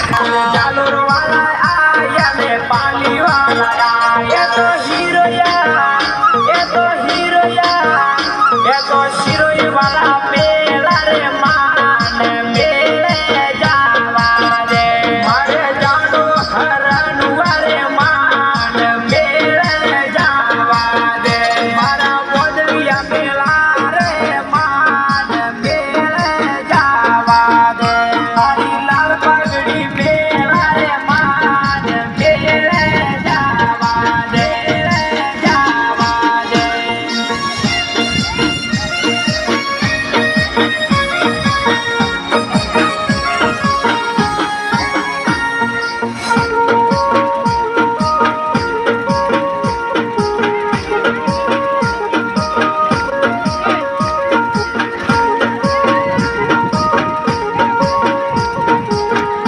जालूर वाला आया ने पानी वाला ये तो हीरो या ये तो हीरो या ये तो हीरो वाला मेला रे